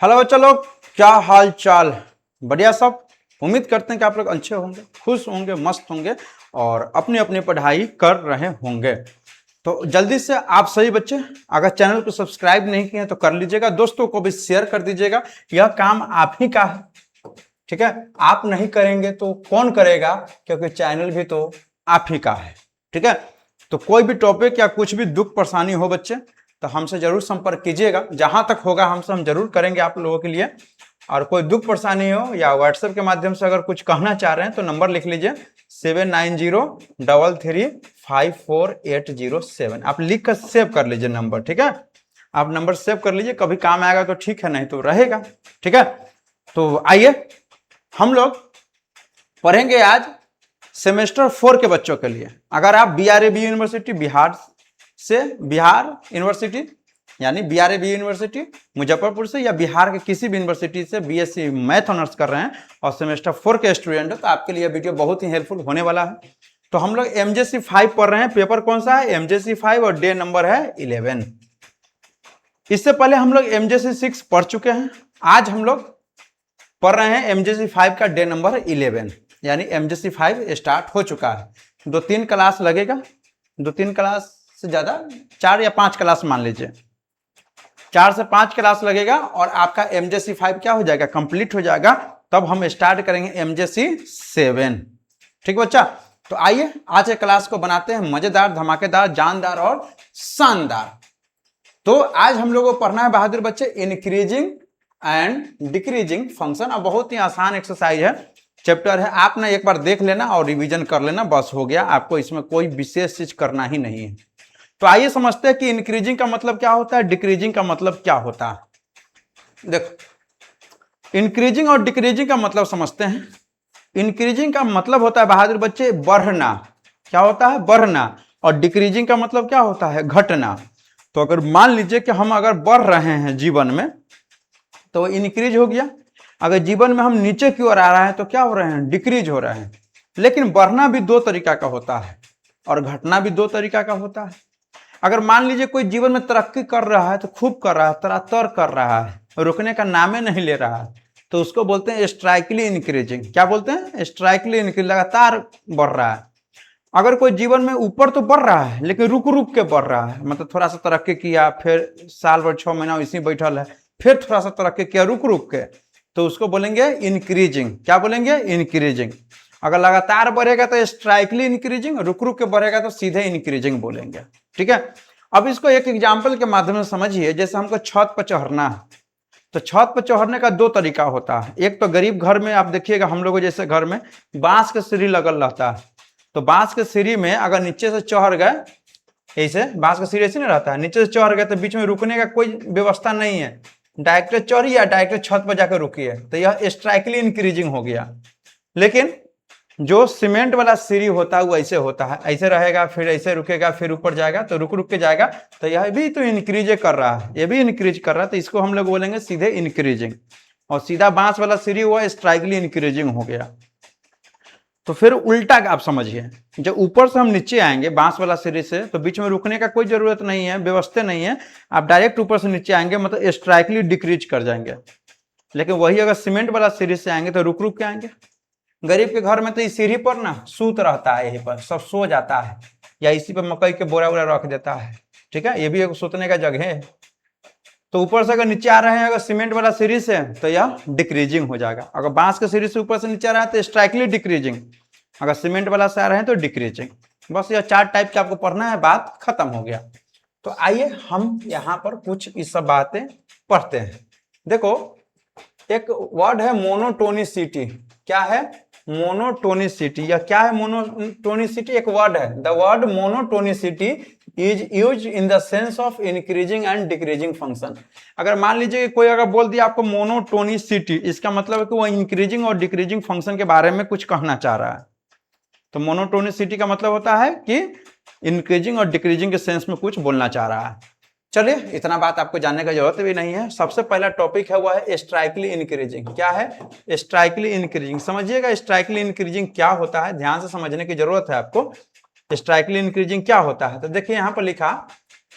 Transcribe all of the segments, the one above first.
Hello बच्चा लोग, क्या हाल चाल। बढ़िया सब। उम्मीद करते हैं कि आप लोग अच्छे होंगे, खुश होंगे, मस्त होंगे और अपनी अपनी पढ़ाई कर रहे होंगे। तो जल्दी से आप सभी बच्चे अगर चैनल को सब्सक्राइब नहीं किए हैं तो कर लीजिएगा, दोस्तों को भी शेयर कर दीजिएगा। यह काम आप ही का है, ठीक है। आप नहीं करेंगे तो कौन करेगा, क्योंकि चैनल भी तो आप ही का है, ठीक है। तो कोई भी टॉपिक या कुछ भी दुख परेशानी हो बच्चे तो हमसे जरूर संपर्क कीजिएगा, जहां तक होगा हमसे हम जरूर करेंगे आप लोगों के लिए। और कोई दुख परेशानी हो या व्हाट्सएप के माध्यम से अगर कुछ कहना चाह रहे हैं तो नंबर लिख लीजिए 7903354807। आप लिख कर सेव कर लीजिए नंबर, ठीक है। आप नंबर सेव कर लीजिए, कभी काम आएगा तो ठीक है, नहीं तो रहेगा, ठीक है। तो आइए हम लोग पढ़ेंगे आज सेमेस्टर 4 के बच्चों के लिए। अगर आप BRAB यूनिवर्सिटी बिहार से, बिहार यूनिवर्सिटी यानी BRAB यूनिवर्सिटी मुजफ्फरपुर से या बिहार के किसी भी यूनिवर्सिटी से BSc मैथ ऑनर्स कर रहे हैं और सेमेस्टर 4 के स्टूडेंट है तो आपके लिए वीडियो बहुत ही हेल्पफुल होने वाला है। तो हम लोग MJC 5 पढ़ रहे हैं। पेपर कौन सा है? MJC 5 और डे नंबर है 11। इससे पहले हम लोग MJC 6 पढ़ चुके हैं। आज हम लोग पढ़ रहे हैं MJC 5 का डे नंबर 11, यानी MJC 5 स्टार्ट हो चुका है। 2-3 क्लास लगेगा, 2-3 क्लास से ज्यादा 4 या 5 क्लास मान लीजिए, 4 से 5 क्लास लगेगा और आपका MJC 5 क्या हो जाएगा, कंप्लीट हो जाएगा। तब हम स्टार्ट करेंगे MJC 7, ठीक बच्चा। तो आइए आज के क्लास को बनाते हैं मजेदार, धमाकेदार, जानदार और शानदार। तो आज हम लोगों को पढ़ना है बहादुर बच्चे इंक्रीजिंग एंड डिक्रीजिंग फंक्शन। अब बहुत ही आसान एक्सरसाइज है, चैप्टर है, आप ना एक बार देख लेना और रिवीजन कर लेना, बस हो गया। आपको इसमें कोई विशेष चीज करना ही नहीं है। तो आइए समझते हैं कि इंक्रीजिंग का मतलब क्या होता है, डिक्रीजिंग का मतलब क्या होता है। देखो, इंक्रीजिंग और डिक्रीजिंग का मतलब समझते हैं। इंक्रीजिंग का मतलब होता है बहादुर बच्चे बढ़ना। क्या होता है? बढ़ना। और डिक्रीजिंग का मतलब क्या होता है? घटना। तो अगर मान लीजिए कि हम अगर बढ़ रहे हैं जीवन में तो इंक्रीज हो गया। अगर जीवन में हम नीचे की ओर आ रहे हैं तो क्या हो रहे हैं? डिक्रीज हो रहे हैं। लेकिन बढ़ना भी 2 तरीका का होता है और घटना भी 2 तरीका का होता है। अगर मान लीजिए कोई जीवन में तरक्की कर रहा है तो खूब कर रहा है, तरातर कर रहा है, रुकने का नामे नहीं ले रहा है, तो उसको बोलते हैं स्ट्राइकली इंक्रीजिंग। क्या बोलते हैं? स्ट्राइकली इंक्रीज, लगातार बढ़ रहा है। अगर कोई जीवन में ऊपर तो बढ़ रहा है लेकिन रुक रुक के बढ़ रहा है, मतलब थोड़ा सा तरक्की किया, फिर साल भर 6 महीना इसी बैठल है, फिर थोड़ा सा तरक्की किया रुक रुक के, तो उसको बोलेंगे इंक्रीजिंग। क्या बोलेंगे? इंक्रीजिंग। अगर लगातार बढ़ेगा तो स्ट्राइकली इंक्रीजिंग, रुक रुक के बढ़ेगा तो सीधे इंक्रीजिंग बोलेंगे, ठीक है। अब इसको एक एग्जाम्पल के माध्यम से समझिए। जैसे हमको छत पर चढ़ना है तो छत पर चढ़ने का 2 तरीका होता है। एक तो गरीब घर में आप देखिएगा, हम लोग जैसे घर में बांस के सीढ़ी लगल रहता है, तो बांस के सीढ़ी में अगर नीचे से चढ़ गए, ऐसे बांस का सीढ़ी ऐसे नहीं रहता है, नीचे से चढ़ गए तो बीच में रुकने का कोई व्यवस्था नहीं है, डायरेक्ट चढ़िए डायरेक्ट छत पर जाकर रुकिए, तो यह स्ट्राइकली इंक्रीजिंग हो गया। लेकिन जो सीमेंट वाला सीढ़ी होता है वो ऐसे होता है, ऐसे रहेगा, फिर ऐसे रुकेगा, फिर ऊपर जाएगा, तो रुक रुक के जाएगा, तो यह भी तो इंक्रीज कर रहा है, ये भी इंक्रीज कर रहा है, तो इसको हम लोग बोलेंगे सीधे इंक्रीजिंग। और सीधा बांस वाला सीढ़ी हुआ स्ट्राइकली इंक्रीजिंग हो गया। तो फिर उल्टा आप समझिए, जब ऊपर से हम नीचे आएंगे बांस वाला सीढ़ी से तो बीच में रुकने का कोई जरूरत नहीं है, व्यवस्था नहीं है, आप डायरेक्ट ऊपर से नीचे आएंगे, मतलब स्ट्राइकली डिक्रीज कर जाएंगे। लेकिन वही अगर सीमेंट वाला सीढ़ी से आएंगे तो रुक रुक के आएंगे। गरीब के घर में तो इस सीढ़ी पर ना सूत रहता है, यहीं पर सब सो जाता है, या इसी पर मकई के बोरा वोरा रख देता है, ठीक है, ये भी एक सोतने का जगह है। तो ऊपर से अगर नीचे आ रहे हैं अगर सीमेंट वाला सीढ़ी से तो यह डिक्रीजिंग हो जाएगा। अगर बांस के सीढ़ी से ऊपर से नीचे आ रहा है तो स्ट्राइकली डिक्रीजिंग, अगर सीमेंट वाला से आ रहे हैं तो डिक्रीजिंग। बस यह 4 टाइप के आपको पढ़ना है, बात खत्म हो गया। तो आइए हम यहाँ पर कुछ इस सब बातें पढ़ते हैं। देखो, एक वर्ड है मोनोटोनिसिटी। क्या है? मोनोटोनिसिटी। या क्या है मोनोटोनिसिटी? एक वर्ड है। The word monotonicity is use in the sense of increasing and decreasing function. अगर मान लीजिए कोई अगर बोल दिया आपको मोनोटोनिसिटी, इसका मतलब है कि वो इंक्रीजिंग और डिक्रीजिंग फंक्शन के बारे में कुछ कहना चाह रहा है। तो मोनोटोनिसिटी का मतलब होता है कि इंक्रीजिंग और डिक्रीजिंग के सेंस में कुछ बोलना चाह रहा है। चलिए, इतना बात आपको जानने की जरूरत भी नहीं है। सबसे पहला टॉपिक है वह है स्ट्राइकली इंक्रीजिंग। क्या है? स्ट्राइकली इंक्रीजिंग। समझिएगा स्ट्राइकली इंक्रीजिंग क्या होता है, ध्यान से समझने की जरूरत है आपको। स्ट्राइकली इंक्रीजिंग क्या होता है? तो देखिए यहाँ पर लिखा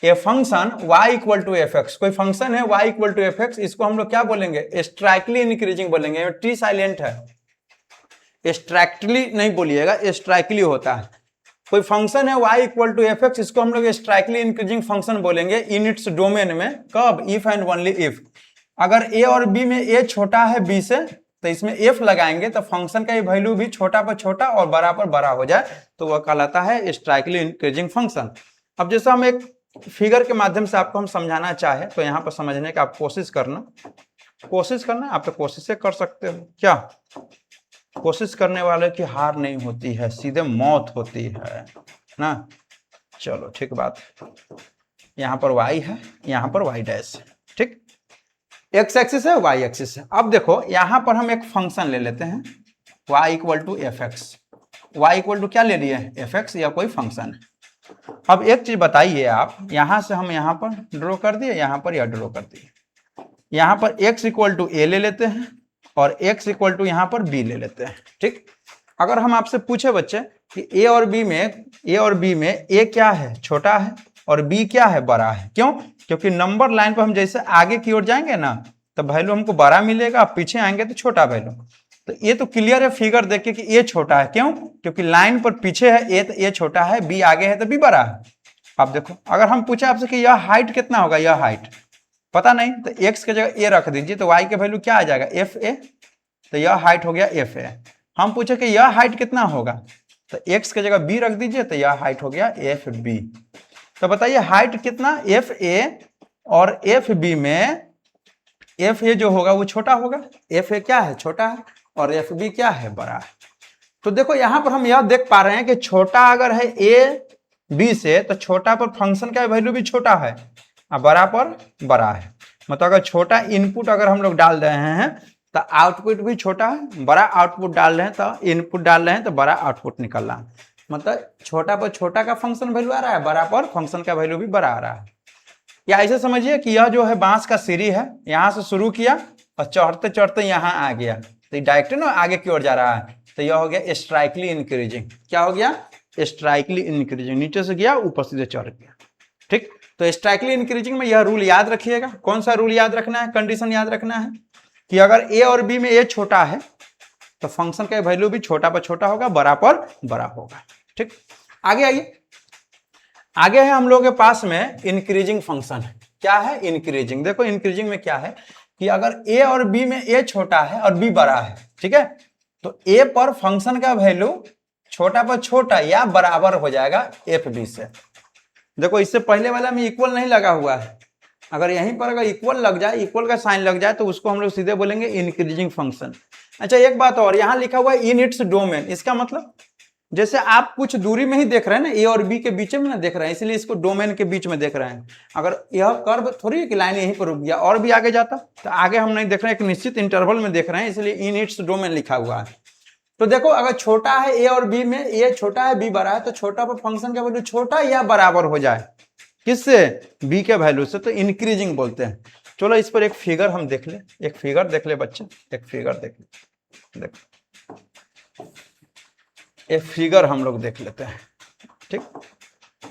a function y equal to f x, कोई फंक्शन है y equal to f x, इसको हम लोग क्या बोलेंगे, स्ट्राइकली इंक्रीजिंग बोलेंगे। टी साइलेंट है, स्ट्राइकली नहीं बोलिएगा, स्ट्राइकली होता है। कोई फंक्शन है y equal to f x, इसको हम लोग स्ट्राइकली इंक्रीजिंग फंक्शन बोलेंगे इन इट्स डोमेन में। कब, इफ एंड ओनली इफ। अगर a और b में a छोटा है b से तो इसमें f लगाएंगे तो फंक्शन का ये वैल्यू भी छोटा पर छोटा और बड़ा पर बड़ा हो जाए तो वह कहलाता है स्ट्राइकली इंक्रीजिंग फंक्शन। अब जैसे हम एक फिगर के माध्यम से आपको हम समझाना चाहे तो यहाँ पर समझने का आप कोशिश करना आप तो कोशिश कर सकते हो। क्या कोशिश करने वाले की हार नहीं होती है, सीधे मौत होती है ना। चलो ठीक बात, यहाँ पर y है, यहाँ पर y डैश है, ठीक। x एक्सिस है, y एक्सिस है। अब देखो यहाँ पर हम एक फंक्शन ले लेते हैं y equal to f x. y equal to क्या ले लिए, एफ एक्स, या कोई फंक्शन है। अब एक चीज बताइए आप, यहां से हम यहाँ पर ड्रॉ कर दिए, यहाँ पर या ड्रॉ कर दिए। यहाँ पर x इक्वल टू ए ले लेते हैं और x इक्वल टू यहाँ पर b ले लेते हैं, ठीक। अगर हम आपसे पूछे बच्चे कि a और b में a क्या है, छोटा है, और b क्या है, बड़ा है। क्यों, क्योंकि नंबर लाइन पर हम जैसे आगे की ओर जाएंगे ना तो वैल्यू हमको बड़ा मिलेगा, पीछे आएंगे तो छोटा वैल्यू। तो ये तो क्लियर है फिगर देख के कि ए छोटा है। क्यों, क्योंकि लाइन पर पीछे है ए तो ए छोटा है, बी आगे है तो बी बड़ा है। अब देखो अगर हम पूछे आपसे कि यह हाइट कितना होगा, यह हाइट पता नहीं तो एक्स की जगह ए रख दीजिए तो वाई के वैल्यू क्या आ जाएगा, एफ ए, तो यह हाइट हो गया एफ ए। हम पूछे कि यह हाइट कितना होगा तो एक्स की जगह बी रख दीजिए तो यह हाइट हो गया एफ बी। तो बताइए हाइट कितना, एफ ए, और एफ बी में एफ ए जो होगा वो छोटा होगा, एफ ए क्या है, छोटा है, और एफ बी क्या है, बड़ा है। तो देखो यहां पर हम यह देख पा रहे हैं कि छोटा अगर है ए बी से तो छोटा पर फंक्शन का वैल्यू भी छोटा है और बड़ा पर बड़ा है। मतलब अगर छोटा इनपुट अगर हम लोग डाल रहे हैं तो आउटपुट भी छोटा है, बड़ा आउटपुट डाल रहे हैं तो इनपुट डाल रहे हैं तो बड़ा आउटपुट निकल रहा है। मतलब छोटा पर छोटा का फंक्शन वैल्यू आ रहा है, बड़ा पर फंक्शन का वैल्यू भी बड़ा आ रहा है। या ऐसे समझिए कि यह जो है बांस का सीढ़ी है, यहां से शुरू किया और चढ़ते चढ़ते यहाँ आ गया तो डायरेक्ट ना आगे की ओर जा रहा है, तो यह हो गया स्ट्राइकली इंक्रीजिंग। क्या हो गया, स्ट्राइकली इंक्रीजिंग। नीचे से गया ऊपर सीधे चढ़ गया, ठीक। तो स्ट्राइकली इंक्रीजिंग में यह रूल याद रखिएगा। कौन सा रूल याद रखना है, कंडीशन याद रखना है कि अगर ए और बी में ए छोटा है तो फंक्शन का वैल्यू भी छोटा पर छोटा होगा, बड़ा पर बड़ा होगा, ठीक। आगे आइए, आगे है हम लोग के पास में इंक्रीजिंग फंक्शन। क्या है, इंक्रीजिंग। देखो इंक्रीजिंग में क्या है कि अगर a और b में a छोटा है और b बड़ा है, ठीक है, तो a पर फंक्शन का वैल्यू छोटा पर छोटा या बराबर हो जाएगा एफ बी से। देखो इससे पहले वाला में इक्वल नहीं लगा हुआ है, अगर यहीं पर अगर इक्वल लग जाए, इक्वल का साइन लग जाए तो उसको हम लोग सीधे बोलेंगे इंक्रीजिंग फंक्शन। अच्छा एक बात और, यहाँ लिखा हुआ है इन इट्स डोमेन। इसका मतलब जैसे आप कुछ दूरी में ही देख रहे हैं ना, ए और बी के बीच में ना देख रहे हैं, इसलिए इसको डोमेन के बीच में देख रहे हैं। अगर यह कर्व थोड़ी कि लाइन यहीं पर रुक गया और भी आगे जाता तो आगे हम नहीं देख रहे हैं, एक निश्चित इंटरवल में देख रहे हैं, इसलिए इन इट्स डोमेन लिखा हुआ है। तो देखो अगर छोटा है ए और बी में, ए छोटा है बी बड़ा है, तो छोटा पर फंक्शन का वैल्यू छोटा या बराबर हो जाए किससे, बी के वैल्यू से, तो इंक्रीजिंग बोलते हैं। चलो इस पर एक फिगर हम देख ले, एक फिगर देख ले बच्चे, एक फिगर देख ले, देखो एक फिगर हम लोग देख लेते हैं, ठीक।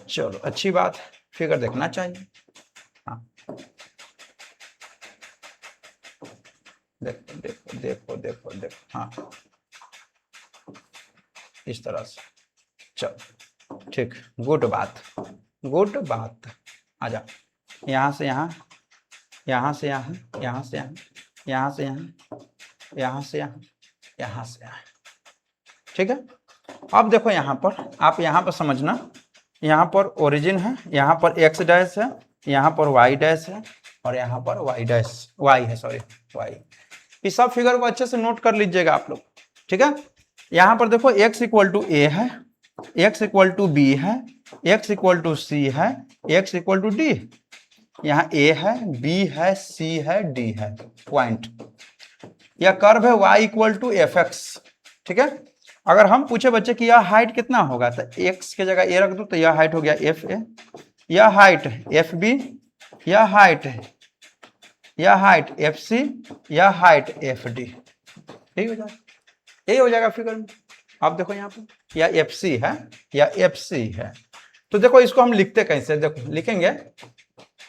चलो अच्छी बात, फिगर देखना चाहिए। हाँ देखो देखो देखो देखो देखो, हाँ इस तरह से, चलो ठीक, गुड बात, गुड बात। आ जा, यहाँ से यहाँ, यहाँ से यहाँ, यहाँ से यहाँ, यहाँ से यहाँ, यहाँ से यहाँ, यहाँ से यहाँ, ठीक है। अब देखो यहाँ पर, आप यहाँ पर समझना, यहाँ पर ओरिजिन है, यहाँ पर एक्स डैश है, यहाँ पर वाई डैश है, और यहाँ पर वाई डैश, वाई है, सॉरी वाई। इस सब फिगर को अच्छे से नोट कर लीजिएगा आप लोग, ठीक है। यहाँ पर देखो x इक्वल टू ए है, x इक्वल टू बी है, x इक्वल टू सी है, x इक्वल टू डी। यहाँ a है, b है, c है, d है, पॉइंट। यह कर्व है y equal to f x, ठीक है। अगर हम पूछे बच्चे कि यह हाइट कितना होगा तो x के जगह a रख दो तो यह हाइट हो गया एफ ए, यह हाइट एफ बी, यह हाइट है, यह हाइट एफ सी, यह हाइट एफ डी, यही हो जाएगा, यही हो जाएगा फिगर में। आप देखो यहाँ पर यह एफ सी है या एफ सी है, तो देखो इसको हम लिखते कैसे, देखो लिखेंगे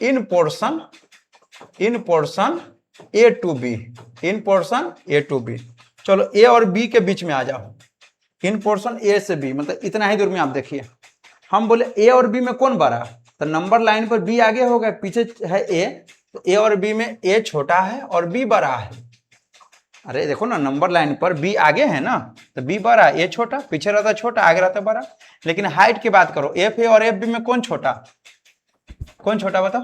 in portion A to B, in portion A to B. चलो ए और बी के बीच में आ जाओ, इन पोर्शन ए से बी, मतलब इतना ही दूर में। आप देखिए हम बोले ए और बी में कौन बड़ा, तो नंबर लाइन पर बी आगे होगा, पीछे है ए, तो ए और बी में ए छोटा है और बी बड़ा है। अरे देखो ना, नंबर लाइन पर बी आगे है ना, तो बी बड़ा, ए छोटा, पीछे रहता छोटा, आगे रहता बड़ा। लेकिन हाइट की बात करो, एफ ए और एफ बी में कौन छोटा, कौन छोटा बताओ?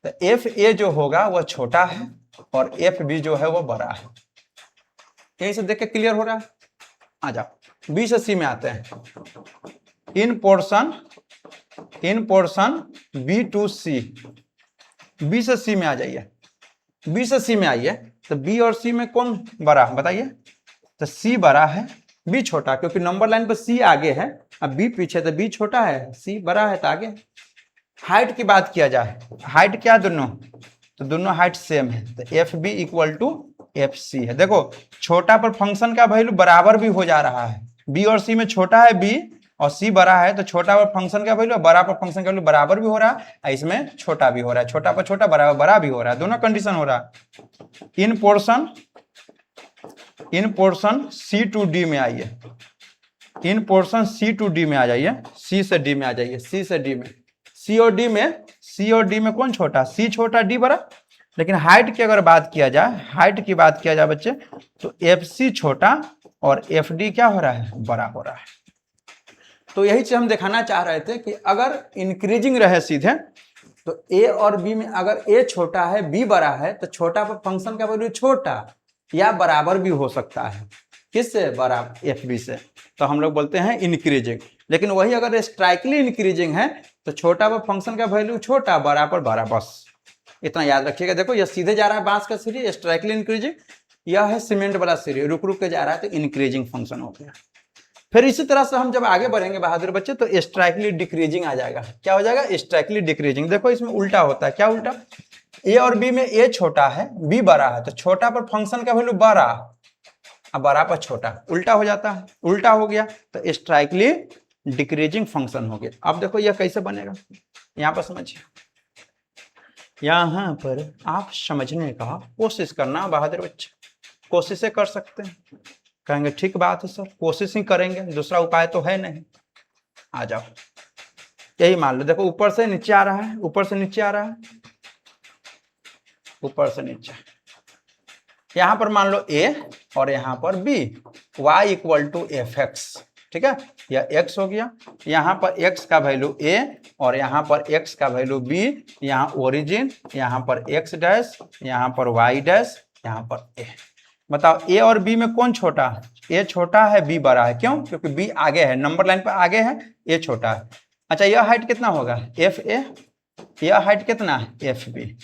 तो एफ ए जो होगा वह छोटा है और एफ बी जो है वो बड़ा है। यही से देख के क्लियर हो रहा है। आ जाओ बी से सी में आते हैं। In portion B to C, B से सी में आ जाइए, बी से सी में आइए। तो बी और सी में कौन बड़ा बताइए? तो सी बड़ा है, बी छोटा, क्योंकि नंबर लाइन पर सी आगे है, अब बी पीछे, तो बी छोटा है, सी बड़ा है तो आगे। हाइट की बात किया जाए, हाइट क्या दोनों, तो दोनों हाइट सेम है, तो f b equal to f c है। देखो छोटा पर फंक्शन का वैल्यू बराबर भी हो जा रहा है, बी और सी में छोटा है बी और सी बड़ा है, तो छोटा पर फंक्शन का वैल्यू बड़ा पर फंक्शन का वैल्यू बराबर भी हो रहा है, इसमें छोटा भी हो रहा है, छोटा पर छोटा बड़ा भी हो रहा है, दोनों कंडीशन हो रहा है। इन पोर्शन सी टू डी में आइए, इन पोर्शन सी टू डी में आ जाइए, सी से डी में आ जाइए, सी से डी में, सी और डी में कौन छोटा, सी छोटा डी बड़ा। लेकिन हाइट की अगर बात किया जाए, हाइट की बात किया जाए बच्चे, तो एफ सी छोटा और एफ डी क्या हो रहा है, बड़ा हो रहा है। तो यही चीज हम दिखाना चाह रहे थे कि अगर इंक्रीजिंग रहे सीधे, तो ए और बी में अगर ए छोटा है बी बड़ा है, तो छोटा पर फंक्शन का वैल्यू छोटा या बराबर भी हो सकता है, किससे, बराबर एफ बी से, तो हम लोग बोलते हैं इंक्रीजिंग। लेकिन वही अगर स्ट्राइकली इंक्रीजिंग है, तो छोटा पर फंक्शन का वैल्यू छोटा, बराबर बड़ा, बस इतना याद रखिएगा। देखो यह सीधे जा रहा है बांस का सीढ़ी, स्ट्राइकली इंक्रीजिंग, यह है सीमेंट वाला सीढ़ी, रुक रुक के जा रहा है, तो इंक्रीजिंग फंक्शन हो गया। फिर इसी तरह से हम जब आगे बढ़ेंगे बहादुर बच्चे, तो स्ट्राइकली डिक्रीजिंग आ जाएगा। क्या हो जाएगा, स्ट्राइकली डिक्रीजिंग। देखो इसमें उल्टा होता है, क्या उल्टा, ए और बी में ए छोटा है बी बड़ा है, तो छोटा पर फंक्शन का वैल्यू बड़ा, अब बड़ा पर छोटा, उल्टा हो जाता है, उल्टा हो गया, तो स्ट्राइकली डिक्रीजिंग फंक्शन हो गया। अब देखो यह कैसे बनेगा, यहां पर समझिए, यहां पर आप समझने का कोशिश करना बहादुर बच्चे, कोशिशें कर सकते हैं। कहेंगे ठीक बात है सर, कोशिश ही करेंगे, दूसरा उपाय तो है नहीं। आ जाओ, यही मान लो, देखो ऊपर से नीचे आ रहा है, ऊपर से नीचे आ रहा है, ऊपर से नीचे, यहां पर मान लो a और यहां पर b, y equal to f x, ठीक है, यह x हो गया, यहां पर x का वैल्यू a और यहां पर x का वैल्यू b, यहां ओरिजिन, यहां पर x डैश, यहां पर y डैश, यहां पर a। बताओ a और b में कौन छोटा है, a छोटा है b बड़ा है, क्यों, क्योंकि b आगे है, नंबर लाइन पर आगे है, a छोटा है। अच्छा यह हाइट कितना होगा, एफ ए, यह हाइट कितना है, एफ बी।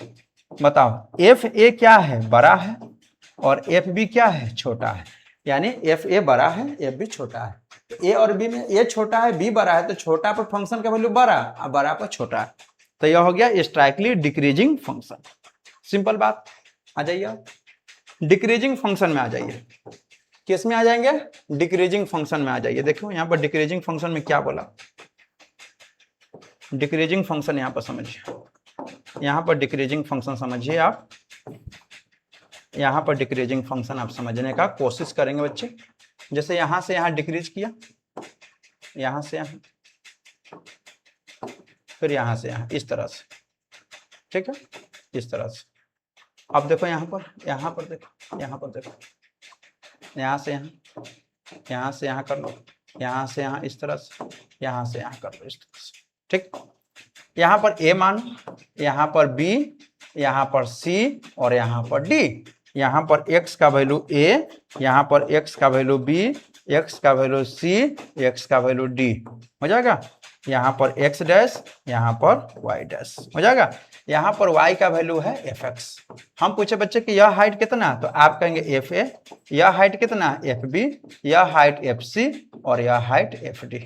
बताओ एफ ए क्या है, बड़ा है, और एफ बी क्या है, छोटा है, यानी एफ ए बड़ा है एफ बी छोटा है। ए और बी में ए छोटा है बी बड़ा है, तो छोटा पर फंक्शन का वैल्यू बड़ा और बड़ा पर छोटा है, तो यह हो गया स्ट्राइकली डिक्रीजिंग फंक्शन। सिंपल बात। आ जाइए डिक्रीजिंग फंक्शन में आ जाइए, किस में आ जाएंगे, डिक्रीजिंग फंक्शन में आ जाइए। देखो यहाँ पर डिक्रीजिंग फंक्शन में क्या बोला, डिक्रीजिंग फंक्शन यहाँ पर समझिए, यहाँ पर डिक्रीजिंग फंक्शन समझिए आप, यहाँ पर डिक्रीजिंग फंक्शन आप समझने का कोशिश करेंगे बच्चे। जैसे यहाँ से यहाँ डिक्रीज किया, यहाँ से यहाँ, फिर यहाँ से यहाँ, इस तरह से, ठीक है, इस तरह से। अब देखो यहाँ पर देखो, यहाँ पर देखो, यहाँ से यहाँ, यहाँ से यहाँ कर लो, यहाँ से यहाँ इस तरह से, यहाँ से यहाँ कर लो इस तरह से, ठीक। यहाँ पर a मानो, यहाँ पर b, यहाँ पर c और यहाँ पर d। यहाँ पर x का वैल्यू a, यहाँ पर x का वैल्यू b, x का वैल्यू c, x का वैल्यू d हो जाएगा। यहाँ पर x डैश, यहाँ पर y डैश हो जाएगा। यहाँ पर y का वैल्यू है fx। हम पूछे बच्चे कि यह हाइट कितना, तो आप कहेंगे fa, यह हाइट कितना fb, यह हाइट fc और यह हाइट fd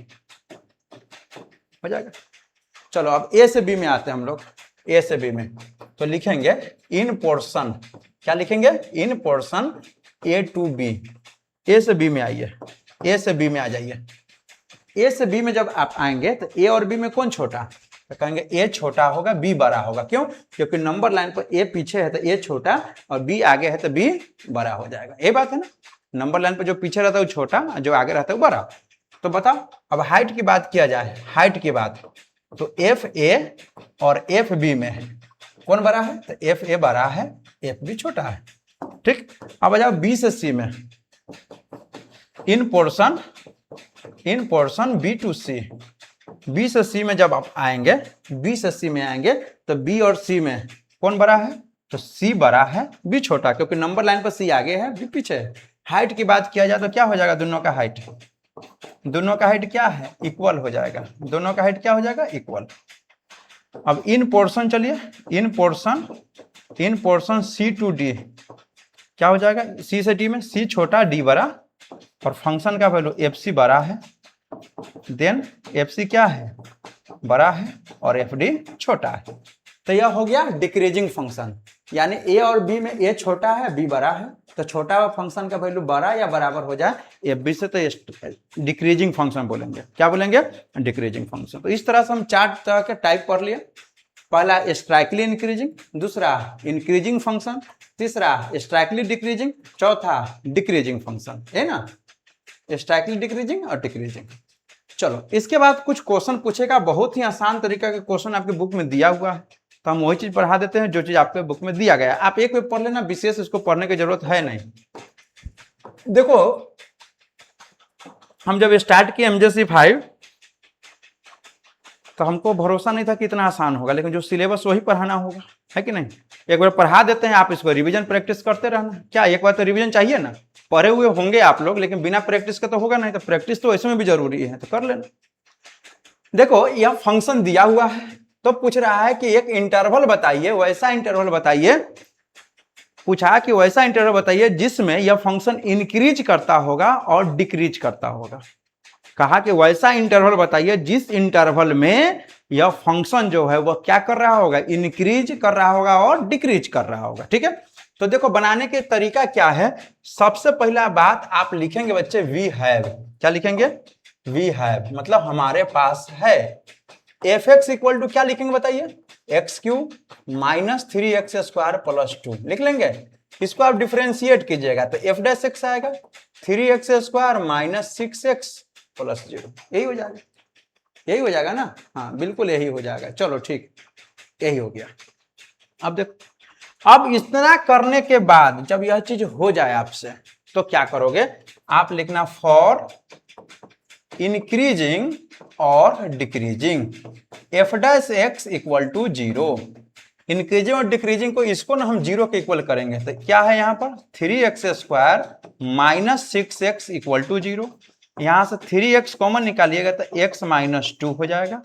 हो जाएगा। चलो अब ए से बी में आते हैं हम लोग, ए से बी में तो लिखेंगे इन पोर्शन, क्या लिखेंगे, in portion A to B. ए से बी में आइए, ए से बी में आ जाइए, ए से बी में जब आप आएंगे तो ए और बी में कौन छोटा, तो कहेंगे ए छोटा होगा बी बड़ा होगा। क्यों? क्योंकि नंबर लाइन पर ए पीछे है तो ए छोटा और बी आगे है तो बी बड़ा हो जाएगा। ये बात है ना, नंबर लाइन पर जो पीछे रहता है वो छोटा, जो आगे रहता है वो बड़ा। तो बताओ अब हाइट की बात किया जाए, हाइट की बात, तो एफ ए और एफ बी में है कौन बड़ा है, तो एफ ए बड़ा है एफ बी छोटा है। ठीक, अब आ जाओ बी से सी में, in portion B to C, B से सी में जब आप आएंगे, बी से सी में आएंगे तो बी और सी में कौन बड़ा है, तो सी बड़ा है बी छोटा, क्योंकि नंबर लाइन पर सी आगे है बी पीछे है। हाइट की बात किया जाए तो क्या हो जाएगा, दोनों का हाइट, दोनों का हाइट क्या है, इक्वल हो जाएगा, दोनों का हाइट क्या हो जाएगा, इक्वल। अब इन पोर्शन चलिए, इन पोर्शन सी टू डी क्या हो जाएगा, सी से डी में सी छोटा डी बड़ा, और फंक्शन का वैल्यू एफ सी बड़ा है, देन एफ सी क्या है, बड़ा है, और एफ डी छोटा है। तो यह हो गया डिक्रीजिंग फंक्शन, यानी ए और बी में ए छोटा है बी बड़ा है, तो छोटा हुआ फंक्शन का वैल्यू बड़ा या बराबर हो जाए एफ बी से, तो डिक्रीजिंग फंक्शन बोलेंगे। क्या बोलेंगे, डिक्रीजिंग फंक्शन। तो इस तरह से हम 4 तरह के टाइप पढ़ लिए। पहला स्ट्राइकली इंक्रीजिंग, दूसरा इंक्रीजिंग फंक्शन, तीसरा स्ट्राइकली डिक्रीजिंग, चौथा डिक्रीजिंग फंक्शन, है ना, स्ट्राइकली डिक्रीजिंग और डिक्रीजिंग। चलो इसके बाद कुछ क्वेश्चन पूछेगा, बहुत ही आसान तरीका के क्वेश्चन आपके बुक में दिया हुआ है, तो हम वही चीज पढ़ा देते हैं जो चीज आपके बुक में दिया गया है। आप एक बार पढ़ लेना, विशेष इसको पढ़ने की जरूरत है नहीं। देखो हम जब स्टार्ट किए एमजेसी 5 तो हमको भरोसा नहीं था कि इतना आसान होगा, लेकिन जो सिलेबस वही पढ़ाना होगा, है कि नहीं। एक बार पढ़ा देते हैं, आप इसको रिवीजन प्रैक्टिस करते रहना। क्या एक बार तो रिवीजन चाहिए ना, पढ़े हुए होंगे आप लोग, लेकिन बिना प्रैक्टिस का तो होगा नहीं, तो प्रैक्टिस तो ऐसे में भी जरूरी है, तो कर लेना। देखो यह फंक्शन दिया हुआ है, तो पूछ रहा है कि एक इंटरवल बताइए, वैसा इंटरवल बताइए, पूछा कि वैसा इंटरवल बताइए जिसमें यह फंक्शन इंक्रीज करता होगा और डिक्रीज करता होगा। कहा कि वैसा इंटरवल बताइए जिस इंटरवल में यह फंक्शन जो है वह क्या कर रहा होगा, इंक्रीज कर रहा होगा और डिक्रीज कर रहा होगा। ठीक है, तो देखो बनाने के तरीका क्या है। सबसे पहला बात आप लिखेंगे बच्चे वी हैव, क्या लिखेंगे, वी हैव, मतलब हमारे पास है। एफ एक्स इक्वल टू क्या लिखेंगे बताइए, x cube minus 3x² plus 2 लिख लेंगे। इसको आप डिफरेंशिएट कीजिएगा तो एफ डैश एक्स आएगा 3x² माइनस 6x प्लस 0, यही हो जाएगा, यही हो जाएगा ना, हाँ बिल्कुल यही हो जाएगा। चलो ठीक, यही हो गया। अब देखो, अब इतना करने के बाद जब यह चीज हो जाए आपसे तो क्या करोगे, आप लिखना फॉर इंक्रीजिंग और decreasing f dash x equal to 0। Increasing और डिक्रीजिंग को इसको ना हम 0 के इक्वल करेंगे, तो क्या है यहाँ पर 3x² minus 6x equal to 0। यहां से 3x कॉमन निकालिएगा तो x माइनस 2 हो जाएगा।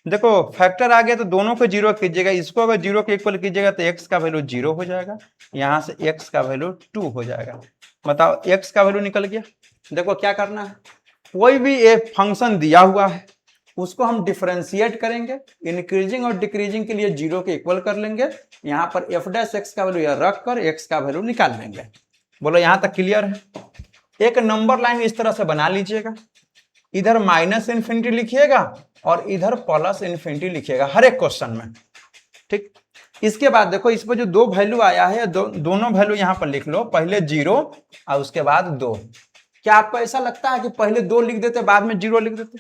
देखो फैक्टर आ गया तो दोनों को 0 कीजिएगा, इसको अगर 0 के इक्वल कीजिएगा तो x का वैल्यू 0 हो जाएगा, यहां से x का वैल्यू 2 हो जाएगा। बताओ x का वैल्यू निकल गया। देखो क्या करना है, कोई भी एक फंक्शन दिया हुआ है उसको हम डिफरेंशिएट करेंगे, इंक्रीजिंग और डिक्रीजिंग के लिए 0 के इक्वल कर लेंगे, यहाँ पर एफ डैश एक्स का वैल्यू रख कर x का वैल्यू निकाल लेंगे। बोलो यहाँ तक क्लियर है। एक नंबर लाइन इस तरह से बना लीजिएगा, इधर माइनस इन्फिनिटी लिखिएगा और इधर प्लस इन्फिनिटी लिखिएगा हर एक क्वेश्चन में। ठीक, इसके बाद देखो इस पर जो 2 वैल्यू आया है, दोनों वैल्यू यहाँ पर लिख लो, पहले 0 और उसके बाद 2। क्या आपको ऐसा लगता है कि पहले 2 लिख देते बाद में 0 लिख देते?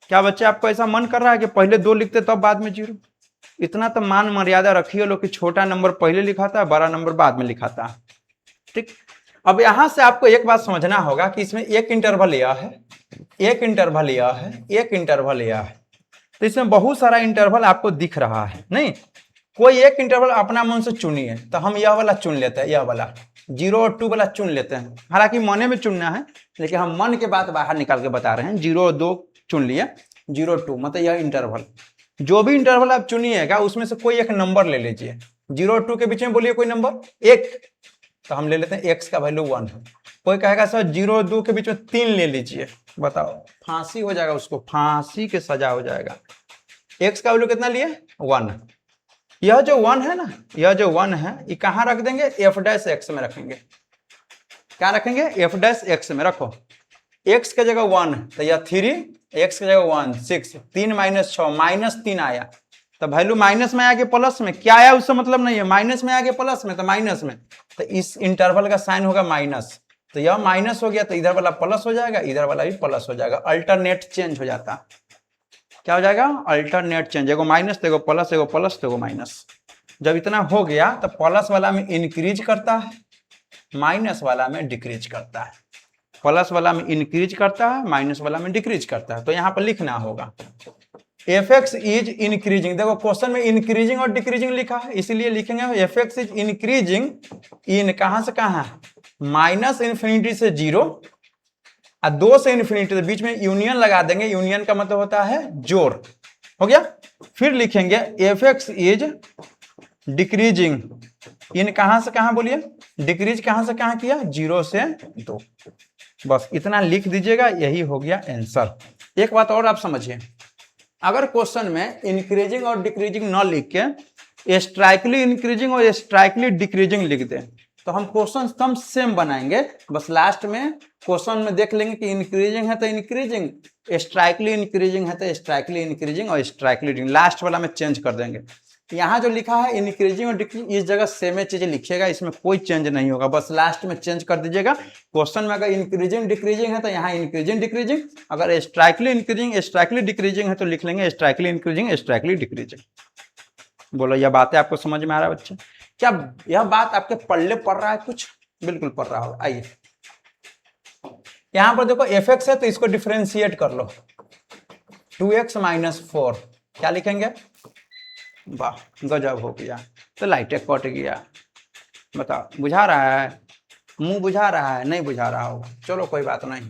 क्या बच्चे आपको ऐसा मन कर रहा है कि पहले 2 लिखते तब बाद में 0? इतना तो मान मर्यादा रखिए लो कि छोटा नंबर पहले लिखाता है, बड़ा नंबर बाद में लिखाता है। ठीक, अब यहां से आपको एक बात समझना होगा कि इसमें एक इंटरवल यह है, एक इंटरवल यह है, एक इंटरवल यह है, तो इसमें बहुत सारा इंटरवल आपको दिख रहा है। नहीं, कोई एक इंटरवल अपना मन से चुनिए, तो हम यह वाला चुन लेते हैं, यह वाला 0 और 2 वाला चुन लेते हैं। हालांकि मने में चुनना है, लेकिन हम मन के बात बाहर निकाल के बता रहे हैं। 0 और 2 चुन लिए, 0 2 मतलब यह इंटरवल। जो भी इंटरवल आप चुनिएगा उसमें से कोई एक नंबर ले लीजिए। 0 और 2 के बीच में बोलिए कोई नंबर 1, तो हम ले लेते हैं x का वैल्यू 1। कोई कहेगा सर 0 और 2 के बीच में 3 ले लीजिए, बताओ फांसी हो जाएगा, उसको फांसी के सजा हो जाएगा। x का वैल्यू कितना लिए 1। यह जो 1 है ना, यह जो 1 है ये कहां रख देंगे, एफ डैश एक्स में रखेंगे। क्या रखेंगे, एफ डैश एक्स में रखो। एक्स की जगह 1 तो यह 3, एक्स की जगह 1 6, 3 - 6 -3 आया, तो वैल्यू माइनस में आ गया प्लस में, क्या आया उससे मतलब नहीं है, माइनस में आ गया प्लस में तो माइनस में, तो इस इंटरवल का साइन होगा माइनस, तो यह माइनस हो गया तो इधर वाला प्लस हो जाएगा, इधर वाला भी प्लस हो जाएगा, अल्टरनेट चेंज हो जाता, क्या हो जाएगा, अल्टरनेट चेंज, एगो माइनस तो एगो प्लस, एगो प्लस तो एगो माइनस। जब इतना हो गया तो प्लस वाला में इंक्रीज करता है, माइनस वाला में डिक्रीज करता है, प्लस वाला में इंक्रीज करता है, माइनस वाला में डिक्रीज करता है। तो यहां पर लिखना होगा एफ एक्स इज इंक्रीजिंग, देखो क्वेश्चन में इंक्रीजिंग और डिक्रीजिंग लिखा है, इसीलिए लिखेंगे F x is increasing in कहां से कहां, माइनस इन्फिनिटी से 0 और 2 से इन्फिनिटी के बीच में यूनियन लगा देंगे, यूनियन का मतलब होता है जोड़, हो गया। फिर लिखेंगे F x is decreasing in कहां से कहां, बोलिए डिक्रीज कहां से कहां किया, 0 से 2, बस इतना लिख दीजिएगा, यही हो गया आंसर। एक बात और आप समझिए, अगर क्वेश्चन में इंक्रीजिंग और डिक्रीजिंग न लिख के स्ट्राइकली इंक्रीजिंग और स्ट्राइकली डिक्रीजिंग लिख दें तो हम क्वेश्चन हम सेम बनाएंगे, बस लास्ट में क्वेश्चन में देख लेंगे कि इंक्रीजिंग है तो इंक्रीजिंग, स्ट्राइकली इंक्रीजिंग है तो स्ट्राइकली इंक्रीजिंग और स्ट्राइकली डिक्रीजिंग, लास्ट वाला में चेंज कर देंगे। यहाँ जो लिखा है इंक्रीजिंग और डिक्रीजिंग इस जगह सेम चीजें लिखिएगा, इसमें कोई चेंज नहीं होगा, बस लास्ट में चेंज कर दीजिएगा। क्वेश्चन में अगर इंक्रीजिंग डिक्रीजिंग है तो यहाँ इंक्रीजिंग डिक्रीजिंग, अगर स्ट्राइकली इंक्रीजिंग स्ट्राइकली डिक्रीजिंग है तो लिख लेंगे स्ट्राइकली इंक्रीजिंग स्ट्राइकली डिक्रीजिंग। बोलो यह बातें आपको समझ में आ रहा है बच्चे, क्या यह बात आपके पल्ले पड़ रहा है, कुछ बिल्कुल पड़ रहा हो। आइए यहां पर देखो एफ एक्स है तो इसको डिफरेंशिएट कर लो, 2x - 4 क्या लिखेंगे, वाह गजब हो गया, तो लाइट कट गया, बताओ बुझा रहा है, मुंह बुझा रहा है, नहीं बुझा रहा होगा, चलो कोई बात नहीं।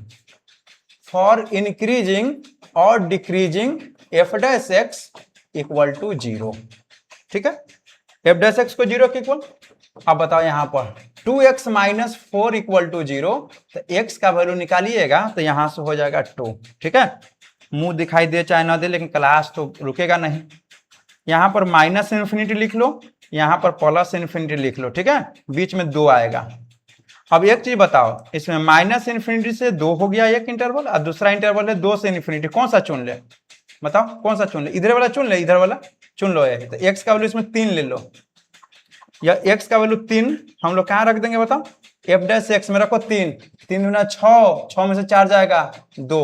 फॉर इंक्रीजिंग और decreasing f dash x equal to 0, ठीक है, एफ डैश एक्स को 0 के इक्वल। अब बताओ यहां पर 2x - 4 इक्वल टू 0, तो x का वैल्यू निकालिएगा तो यहां से हो जाएगा 2, ठीक है, मुंह दिखाई दे चाहे ना दे लेकिन क्लास तो रुकेगा नहीं। यहां पर माइनस इन्फिनिटी लिख लो, यहां पर प्लस इन्फिनिटी लिख लो, ठीक है, बीच में 2 आएगा। अब एक चीज बताओ, इसमें माइनस इन्फिनिटी से 2 हो गया एक इंटरवल और दूसरा इंटरवल है 2 से इन्फिनिटी, कौन सा चुन ले, बताओ कौन सा चुन ले, इधर वाला चुन ले, इधर वाला चुन लो, तो x का वैल्यू इसमें 3 ले लो, या x का वैल्यू 3 हम लोग कहां रख देंगे बताओ, एफ डैश एक्स में रखो 3, 3 गुना 6, 6 में से 4 जाएगा 2,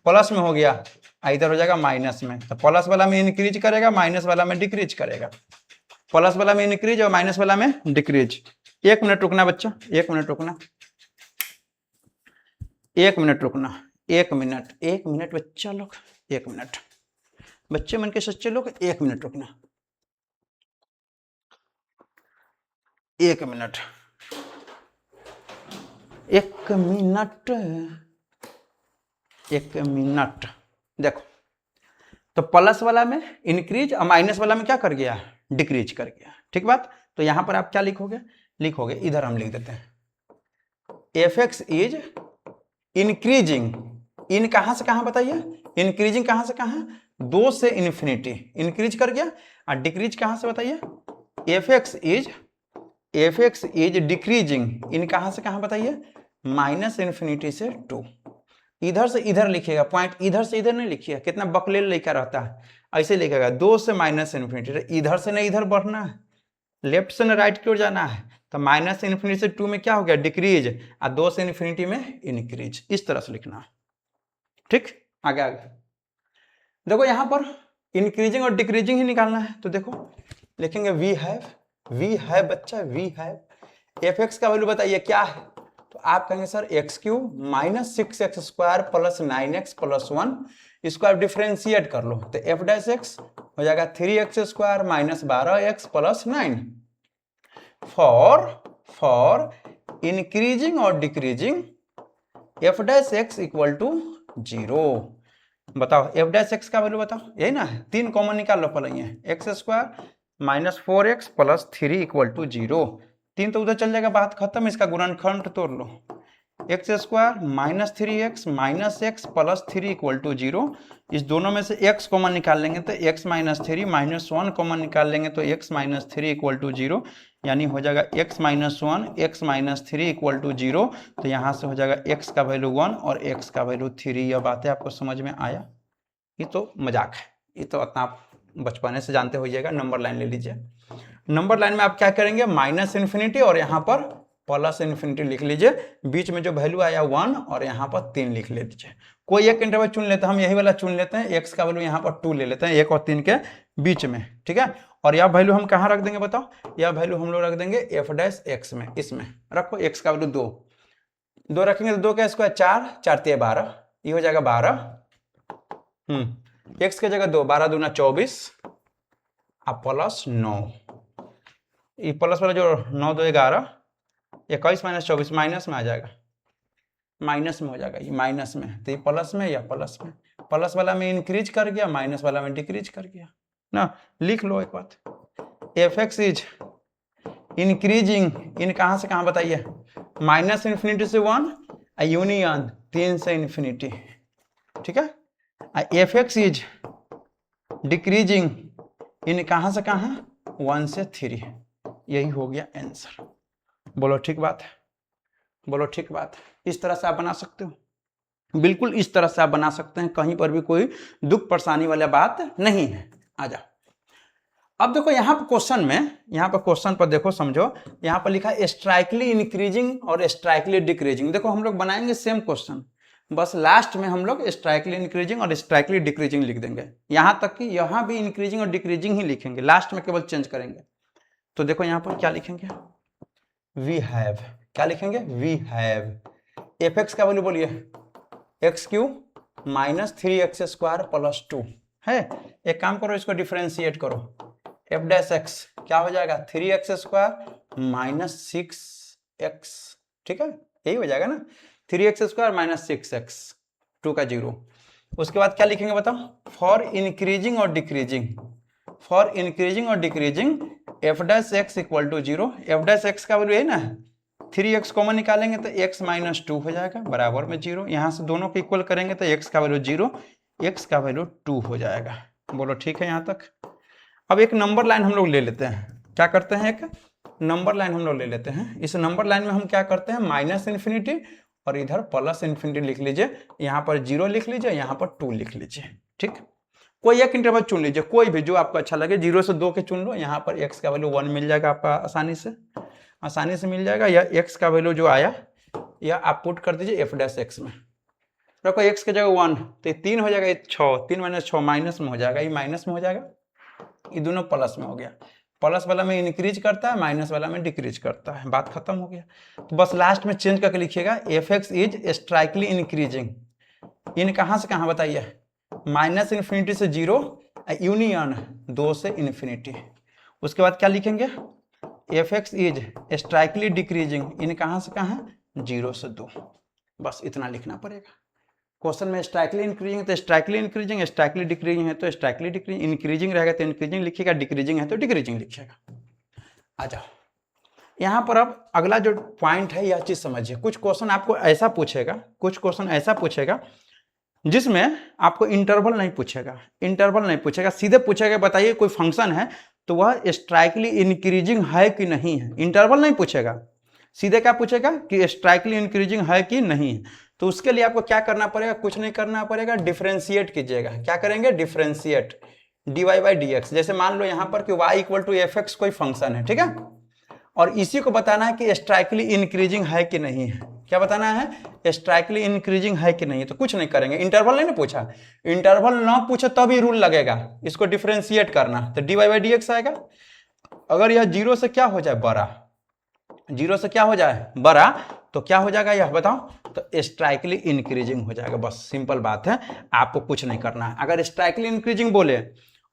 प्लस में हो गया, इधर हो जाएगा माइनस में, तो प्लस वाला में इंक्रीज करेगा, माइनस वाला में डिक्रीज करेगा, प्लस वाला में इंक्रीज और माइनस वाला में डिक्रीज। 1 मिनट रुकना बच्चा, 1 मिनट रुकना, 1 मिनट रुकना, 1 मिनट, 1 मिनट बच्चा लोग, 1 मिनट बच्चे मन के सच्चे लोग, 1 मिनट रुकना, 1 मिनट, 1 मिनट, 1 मिनट। देखो तो प्लस वाला में इंक्रीज और माइनस वाला में क्या कर गया, डिक्रीज कर गया, ठीक बात। तो यहां पर आप क्या लिखोगे, लिखोगे इधर हम लिख देते हैं F x is increasing in कहां से कहां बताइए, इंक्रीजिंग कहां से कहां, 2 से इन्फिनिटी इंक्रीज कर गया, और डिक्रीज कहां से बताइए, F x is decreasing in कहां से कहां बताइए, माइनस इन्फिनिटी से 2, इधर से इधर लिखिएगा, पॉइंट इधर से इधर नहीं लिखिएगा, कितना बकलेल लिखा रहता है, ऐसे लिखेगा 2 से माइनस इन्फिनिटी, इधर से नहीं इधर बढ़ना है, लेफ्ट से ना राइट की ओर जाना है, तो माइनस इन्फिनिटी से 2 में क्या हो गया डिक्रीज, और 2 से इन्फिनिटी में इंक्रीज, इस तरह से लिखना है, ठीक। आगे आगे देखो यहां पर इंक्रीजिंग और डिक्रीजिंग ही निकालना है, तो देखो लिखेंगे वी हैव बच्चा, वी हैव एफ एक्स का वैल्यू बताइए क्या है, तो आप कहेंगे सर x³ - 6x² + 9x + 1, इसको आप डिफरेंशिएट कर लो, तो एफ डैश एक्स हो जाएगा 3x² - 12x + 9। फॉर इंक्रीजिंग और decreasing f dash x equal to 0, बताओ एफ डैश एक्स का वैल्यू बताओ, यही ना है, 3 कॉमन निकाल लो पहले, x² - 4x + 3 = 0, 3 तो उधर चल जाएगा, बात खत्म, इसका गुणनखंड तोड़ लो, x square minus 3x minus x plus 3 equal to 0। इस दोनों में से x कॉमन निकाल लेंगे तो x माइनस 3 माइनस 1 कॉमन निकाल लेंगे तो x माइनस 3 इक्वल टू 0, यानी हो जाएगा x minus 1 x minus 3 equal to 0। तो यहाँ से हो जाएगा x का वैल्यू 1 और x का वैल्यू 3। यह बातें आपको समझ में आया? ये तो मजाक है, ये तो इतना आप बचपने से जानते होइएगा। नंबर लाइन ले लीजिए। नंबर लाइन में आप क्या करेंगे, माइनस इन्फिनिटी और यहाँ पर प्लस इन्फिनिटी लिख लीजिए। बीच में जो वैल्यू आया 1 और यहाँ पर 3 लिख लीजिए। कोई एक इंटरवल चुन लेते हैं, हम यही वाला चुन लेते हैं। x का वैल्यू यहाँ पर 2 ले लेते हैं, 1 और 3 के बीच में, ठीक है। और यह वैल्यू हम कहाँ रख देंगे बताओ? यह वैल्यू हम लोग रख देंगे f डैश x में। इसमें रखो x का वैल्यू 2 रखेंगे तो 2 का स्क्वायर 4, 4 3 12, ये हो जाएगा 12। x की जगह 2, 12 दूना 24 अब प्लस 9, ये प्लस वाला जो 9 2 11, 21 माइनस 24 माइनस में आ जाएगा, माइनस में हो जाएगा। ये माइनस में तो ये प्लस में या प्लस में, प्लस वाला में इंक्रीज कर गया, माइनस वाला में डिक्रीज कर गया ना। लिख लो एक बात, fx इज इंक्रीजिंग इन कहां से कहां बताइए, माइनस इन्फिनिटी से 1 यूनियन 3 से इन्फिनिटी, ठीक है। fx इज डिक्रीजिंग इन कहां से कहां, 1 से 3। यही हो गया आंसर। बोलो ठीक बात है, बोलो ठीक बात है। इस तरह से आप बना सकते हो, बिल्कुल इस तरह से आप बना सकते हैं, कहीं पर भी कोई दुख परेशानी वाला बात नहीं है। आ जाओ अब देखो यहाँ पर क्वेश्चन में, यहाँ पर क्वेश्चन पर देखो समझो, यहाँ पर लिखा है स्ट्राइकली इंक्रीजिंग और स्ट्राइकली डिक्रीजिंग। देखो हम लोग बनाएंगे सेम क्वेश्चन, बस लास्ट में हम लोग स्ट्राइकली इंक्रीजिंग और स्ट्राइकली डिक्रीजिंग लिख देंगे। यहाँ तक कि यहाँ भी इंक्रीजिंग और डिक्रीजिंग ही लिखेंगे, लास्ट में केवल चेंज करेंगे। तो देखो यहाँ पर क्या लिखेंगे, वी हैव, क्या लिखेंगे, वी हैव fx का वैल्यू बोलिए, x cube minus 3x square plus 2 है। एक काम करो, इसको डिफरेंशिएट करो, f डैश x क्या हो जाएगा, 3x स्क्वायर माइनस 6x, ठीक है, यही हो जाएगा ना, 3x स्क्वायर माइनस 6x, 2 का 0। उसके बाद क्या लिखेंगे बताओ, फॉर इंक्रीजिंग और डिक्रीजिंग, फॉर इंक्रीजिंग और decreasing f dash x equal to 0। f dash x का वैल्यू है ना 3x कॉमन निकालेंगे तो x माइनस 2 हो जाएगा बराबर में 0। यहाँ से दोनों को इक्वल करेंगे तो x का वैल्यू 0, x का वैल्यू 2 हो जाएगा। बोलो ठीक है यहाँ तक। अब एक नंबर लाइन हम लोग ले लेते हैं, क्या करते हैं, एक नंबर लाइन हम लोग ले लेते हैं। इस नंबर लाइन में हम क्या करते हैं, माइनस इन्फिनिटी और इधर प्लस इन्फिनिटी लिख लीजिए, यहाँ पर 0 लिख लीजिए, यहाँ पर 2 लिख लीजिए, ठीक। कोई एक इंटरवल चुन लीजिए, कोई भी जो आपको अच्छा लगे, 0 से 2 के चुन लो। यहाँ पर x का वैल्यू 1 मिल जाएगा आपका, आसानी से मिल जाएगा। या x का वैल्यू जो आया या आप पुट कर दीजिए f डैश x में, रखो x की जगह 1 तो 3 हो जाएगा, ये 6, 3 माइनस 6 माइनस में हो जाएगा, ये माइनस में हो जाएगा, ये दोनों प्लस में हो गया। प्लस वाला में इंक्रीज करता है, माइनस वाला में डिक्रीज करता है, बात खत्म हो गया। तो बस लास्ट में चेंज करके लिखिएगा, fx is strictly increasing in कहाँ से कहाँ बताइए, माइनस इन्फिनिटी से 0 यूनियन 2 से इन्फिनिटी। उसके बाद क्या लिखेंगे, fx इज स्ट्राइकली डिक्रीजिंग इन कहाँ से कहाँ, 0 से 2। बस इतना लिखना पड़ेगा। क्वेश्चन में स्ट्राइकली इंक्रीजिंग तो स्ट्राइकली इंक्रीजिंग, स्ट्राइकली डिक्रीजिंग है तो स्ट्राइकली डिक्रीजिंग, इंक्रीजिंग रहेगा तो इंक्रीजिंग लिखिएगा, डिक्रीजिंग है तो डिक्रीजिंग लिखिएगा। आ जाओ यहाँ पर अब अगला जो पॉइंट है यह चीज समझिए। कुछ क्वेश्चन आपको ऐसा पूछेगा, कुछ क्वेश्चन ऐसा पूछेगा जिसमें आपको इंटरवल नहीं पूछेगा, इंटरवल नहीं पूछेगा, सीधे पूछेगा बताइए कोई फंक्शन है तो वह स्ट्राइकली इंक्रीजिंग है कि नहीं है। इंटरवल नहीं पूछेगा, सीधे क्या पूछेगा कि स्ट्राइकली इंक्रीजिंग है कि नहीं है। तो उसके लिए आपको क्या करना पड़ेगा, कुछ नहीं करना पड़ेगा, डिफरेंशिएट कीजिएगा। क्या करेंगे, differentiate dy by d x. जैसे मान लो यहाँ पर कि y equal to f x कोई फंक्शन है, ठीक है, और इसी को बताना है कि स्ट्राइकली इंक्रीजिंग है कि नहीं है। क्या बताना है, स्ट्राइकली इंक्रीजिंग है कि नहीं है। तो कुछ नहीं करेंगे, इंटरवल नहीं ना पूछा, इंटरवल ना पूछे तब ही रूल लगेगा, इसको डिफरेंशिएट करना। तो dy बाई डी एक्स आएगा, अगर यह 0 से क्या हो जाए बड़ा, 0 से क्या हो जाए बड़ा, तो क्या हो जाएगा यह बताओ, तो स्ट्राइकली इंक्रीजिंग हो जाएगा। बस सिंपल बात है, आपको कुछ नहीं करना है। अगर स्ट्राइकली इंक्रीजिंग बोले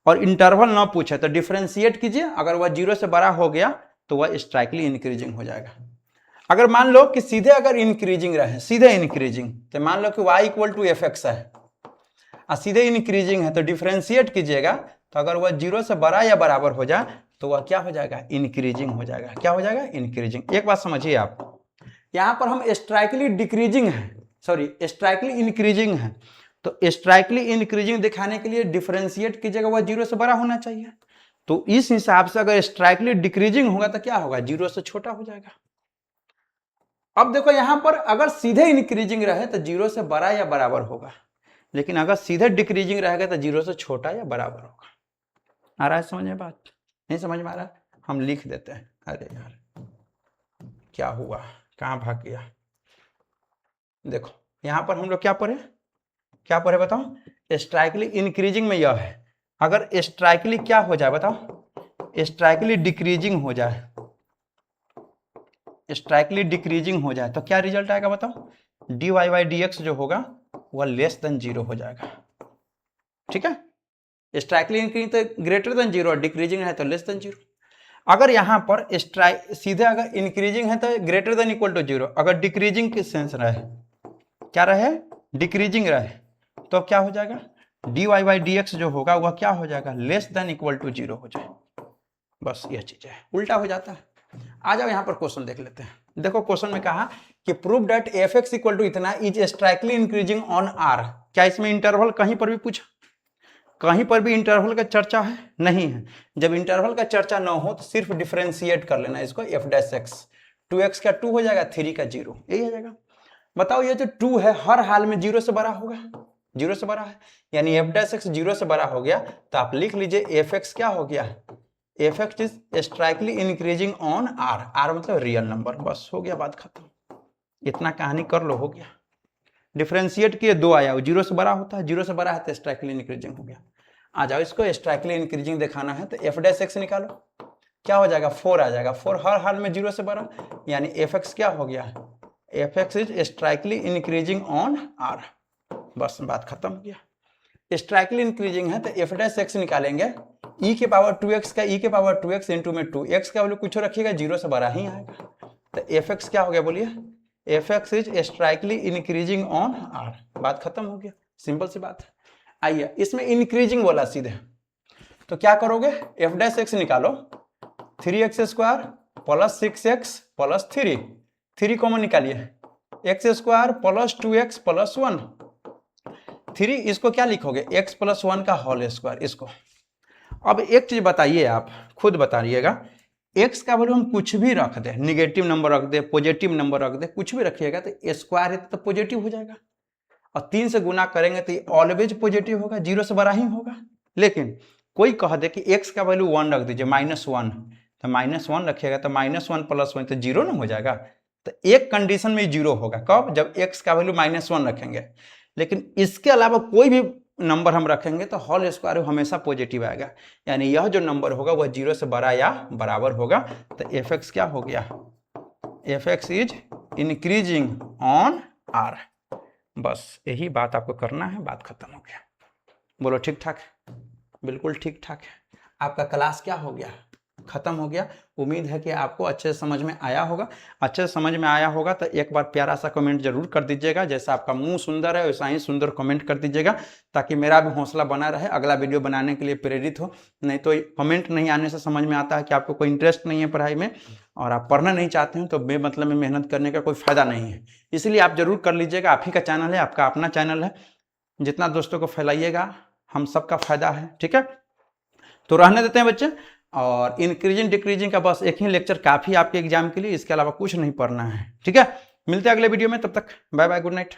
और इंटरवल ना पूछे तो डिफरेंशिएट कीजिए, अगर वह 0 से बड़ा हो गया तो वह स्ट्राइकली इंक्रीजिंग हो जाएगा। अगर मान लो कि सीधे अगर इंक्रीजिंग रहे, सीधे इंक्रीजिंग, तो मान लो कि y equal to f x है और सीधे इंक्रीजिंग है, तो डिफरेंशिएट कीजिएगा, तो अगर वह 0 से बड़ा या बराबर हो जाए तो वह क्या हो जाएगा, इंक्रीजिंग हो जाएगा। क्या हो जाएगा, इंक्रीजिंग। एक बात समझिए आप, यहाँ पर हम स्ट्राइकली डिक्रीजिंग है, सॉरी स्ट्राइकली इंक्रीजिंग है, तो स्ट्राइकली इंक्रीजिंग दिखाने के लिए डिफरेंशिएट कीजिएगा, वह 0 से बड़ा होना चाहिए। तो इस हिसाब से अगर स्ट्राइकली डिक्रीजिंग होगा तो क्या होगा, 0 से छोटा हो जाएगा। अब देखो यहां पर अगर सीधे इंक्रीजिंग रहे तो 0 से बड़ा या बराबर होगा, लेकिन अगर सीधे डिक्रीजिंग रहेगा तो 0 से छोटा या बराबर होगा। आ रहा है समझ में बात? नहीं समझ में आ रहा? हम लिख देते हैं। अरे यार क्या हुआ, कहाँ भाग गया? देखो यहां पर हम लोग क्या पढ़े बताओ? स्ट्राइकली इंक्रीजिंग में यह है, अगर स्ट्राइकली क्या हो जाए बताओ, स्ट्राइकली डिक्रीजिंग हो जाए, स्ट्राइकली डिक्रीजिंग हो जाए तो क्या रिजल्ट आएगा बताओ? dy बाई dx जो होगा वह लेस देन 0 हो जाएगा। ठीक है, स्ट्राइकली इंक्रीजिंग तो ग्रेटर देन 0 और डिक्रीजिंग है तो लेस देन 0। अगर यहां पर सीधे अगर इंक्रीजिंग है तो ग्रेटर देन इक्वल टू 0, अगर डिक्रीजिंग की सेंस रहे, क्या रहे, डिक्रीजिंग रहे, तो क्या हो जाएगा? dy बाई dx जो होगा वह क्या हो जाएगा? लेस देन इक्वल टू 0 हो जाए। बस यह चीज है, उल्टा हो जाता है। आ जाओ यहां पर क्वेश्चन देख लेते हैं। देखो क्वेश्चन में कहा कि prove that fx equal to इतना is strictly increasing on r। क्या इसमें इंटरवल कहीं पर भी पूछा? कहीं पर भी इंटरवल का चर्चा है? नहीं है। जब इंटरवल का चर्चा ना हो तो सिर्फ डिफरेंशिएट कर लेना इसको, f डैश x, 2x का 2 हो जाएगा, 3 का 0, यही हो जाएगा। बताओ ये जो 2 है हर हाल में 0 से बड़ा होगा, 0 से बड़ा है, यानी f डैश x 0 से बड़ा हो गया, तो आप लिख लीजिए fx क्या हो गया, fx is strictly increasing on r, r मतलब रियल नंबर। बस हो गया, बात खत्म। इतना कहानी कर लो, हो गया। डिफरेंशिएट किए 2 आया, 0 से बड़ा होता है, 0 से बड़ा है तो स्ट्राइकली इंक्रीजिंग हो गया। आ जाओ इसको स्ट्राइकली इंक्रीजिंग दिखाना है तो f डैश x निकालो, क्या हो जाएगा, 4 आ जाएगा। 4 हर हाल में 0 से बड़ा, यानी fx क्या हो गया, fx is strictly increasing on r। बस बात खत्म हो गया। स्ट्राइकली इंक्रीजिंग है तो f डैश x निकालेंगे, e के पावर 2x का e के पावर 2x इंटू में 2, x का वैल्यू कुछ रखिएगा, 0 से बड़ा ही आएगा, तो fx क्या हो गया बोलिए, fx is strictly increasing on r। बात खत्म हो गया, सिंपल सी बात है। आइए इसमें इंक्रीजिंग बोला सीधे, तो क्या करोगे, f डैश x निकालो, 3x square plus 6x plus 3, 3 common निकालिए, x square plus 2x plus 1, 3 इसको क्या लिखोगे, x प्लस 1 का होल स्क्वायर इसको। अब एक चीज बताइए, आप खुद बताइएगा, x का वैल्यू हम कुछ भी रख दे, निगेटिव नंबर रख दे, पॉजिटिव नंबर रख दे, कुछ भी रखिएगा तो स्क्वायर है तो पॉजिटिव हो जाएगा, और 3 से गुना करेंगे तो ऑलवेज पॉजिटिव होगा, 0 से बड़ा ही होगा। लेकिन कोई कह दे कि x का वैल्यू 1 रख दीजिए, -1, तो -1 रखिएगा तो -1 प्लस 1 तो 0 ना हो जाएगा। तो एक कंडीशन में 0 होगा, कब, जब x का वैल्यू -1 रखेंगे, लेकिन इसके अलावा कोई भी नंबर हम रखेंगे तो होल स्क्वायर हमेशा पॉजिटिव आएगा, यानी यह जो नंबर होगा वह 0 से बड़ा या बराबर होगा। तो fx क्या हो गया, fx is increasing on r। बस यही बात आपको करना है, बात खत्म हो गया। बोलो ठीक ठाक, बिल्कुल ठीक ठाक है। आपका क्लास क्या हो गया, खत्म हो गया। उम्मीद है कि आपको अच्छे से समझ में आया होगा। अच्छे से समझ में आया होगा तो एक बार प्यारा सा कमेंट जरूर कर दीजिएगा, जैसा आपका मुंह सुंदर है वैसा ही सुंदर कमेंट कर दीजिएगा, ताकि मेरा भी हौसला बना रहे, अगला वीडियो बनाने के लिए प्रेरित हो। नहीं तो कमेंट नहीं आने से समझ में आता है कि आपको कोई इंटरेस्ट नहीं है पढ़ाई में और आप पढ़ना नहीं चाहते हैं, तो बेमतलब में मेहनत करने का कोई फायदा नहीं है। इसलिए आप जरूर कर लीजिएगा, आप ही का चैनल है, आपका अपना चैनल है, जितना दोस्तों को फैलाइएगा हम सबका फायदा है। ठीक है, तो रहने देते हैं बच्चे, और इंक्रीजिंग डिक्रीजिंग का बस एक ही लेक्चर काफी आपके एग्जाम के लिए, इसके अलावा कुछ नहीं पढ़ना है। ठीक है, मिलते हैं अगले वीडियो में, तब तक बाय बाय, गुड नाइट।